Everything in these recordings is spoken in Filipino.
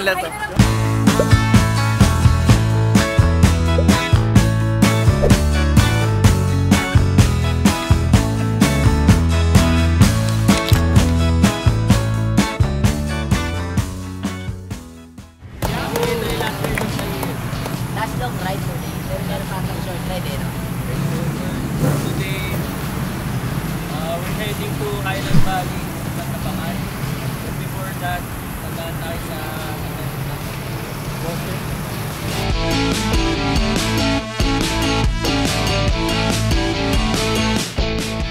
nila to. Last long ride for day. Pero meron pa akong short ride eh, no? Today, we're heading to Highland Valley, Tapangan. But before that, tagaan tayo sa water.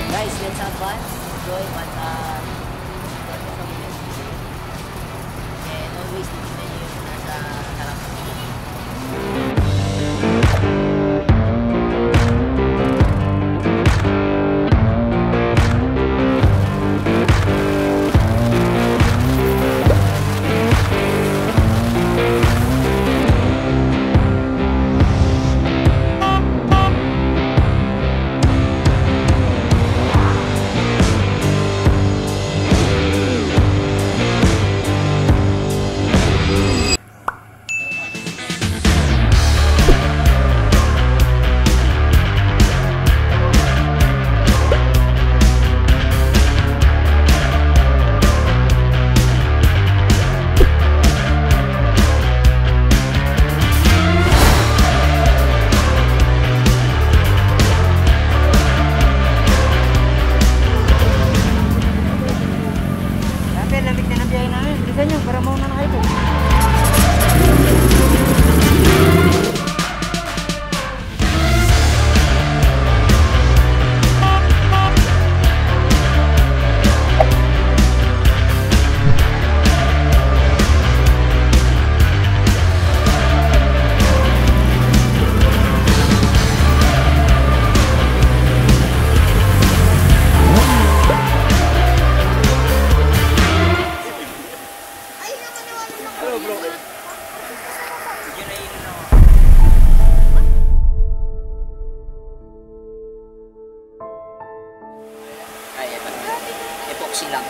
Guys, let's advance. Enjoy what and always tignan nyo yung nasa harap ng video. Para mauna na kayo. Epoxy lang.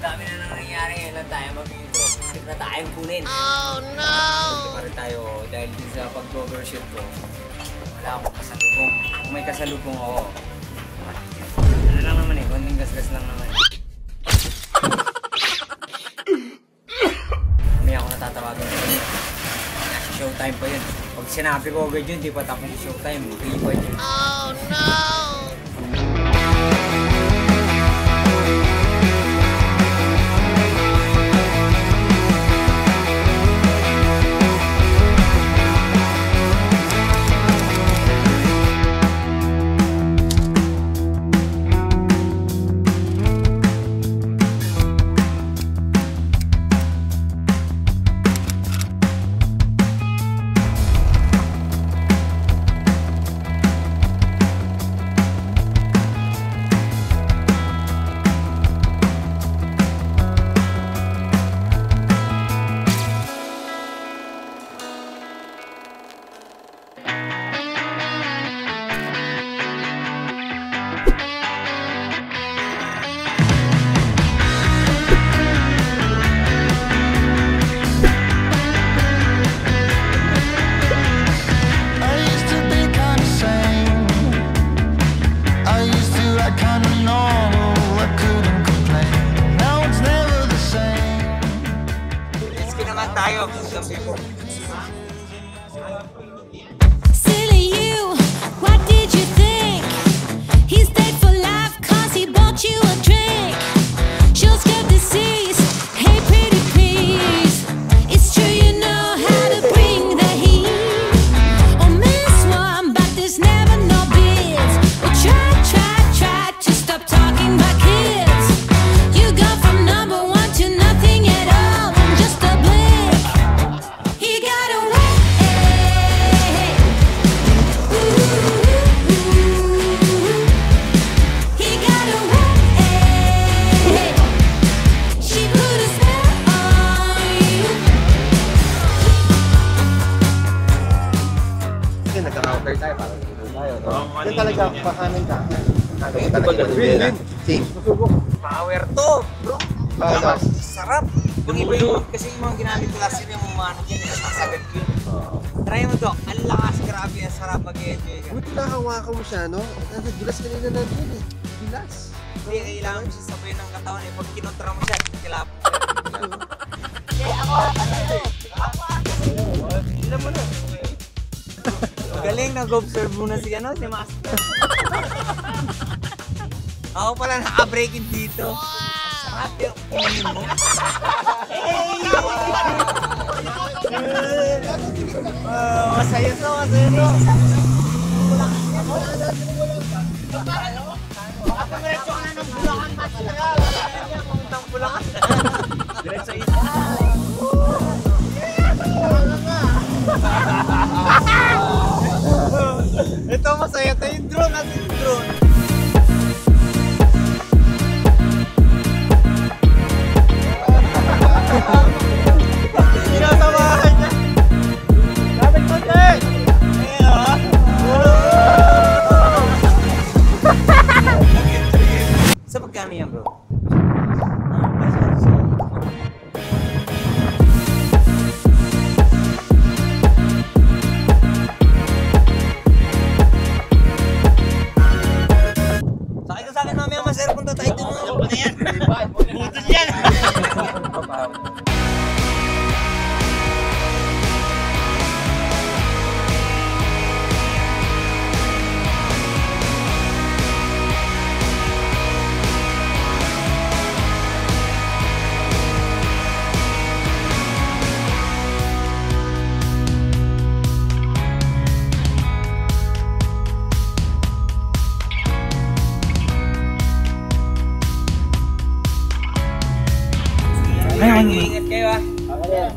Dami na nangyayari ngayon tayo mag-intro. Trip na tayong kunin. Oh no! Para tayo dahil din sa pag-overshoot ko, wala akong kasalubong. Kung may kasalubong ako, ano lang naman eh, konting gas-gas lang naman. May ako natatawagan ko yun. Showtime pa yun. Pag sinabi ko agad yun, di pa tapos yung showtime. Mag-iipad yun. Oh no! Tayo. Silly you, what did you think? He stayed for life cause he bought you a drink. She'll get deceased, hey pretty please. It's true you know how to bring the heat. Oh miss one, but there's never no bids. Well try to stop talking about kids. You go from number one to nothing at all in just a blink. He sa pakanin ka. Power to, bro. Sarap. Yung iba yung, kasi yung mga ginamit ko last year, yung mga ano dyan, nasasagad yun. Try mo to, ang lakas, grabe, ang sarap mag-enjoy ka. Buti nakahawakan mo siya, no? Gilas kanina natin eh. Gilas. Hindi, kailangan mo siya sabay ng katawan eh. Pag kinontra mo siya, kilap. Alam mo na. Galing, nag-observe muna si ano, si Master. Ako pala naka-breaking dito. Sarap yung kumain mo. Masaya to, masaya to. Puntang Bulacan. Diretso ito. Ito masaya tayo yung drone, natin yung drone. Sinasamahan niya. Dapat konti! Sa pagkano yan, bro? Sakay ka sa akin mamaya, masir, punta tayo dun. Ano yan? Butos yan! Ingat kayo ah.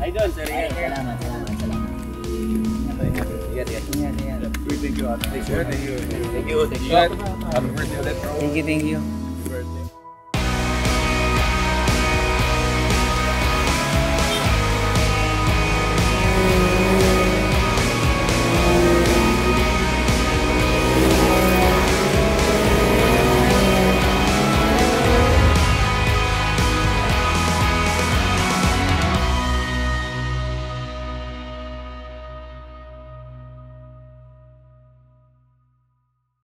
Idol, sir. Salamat. Thank you.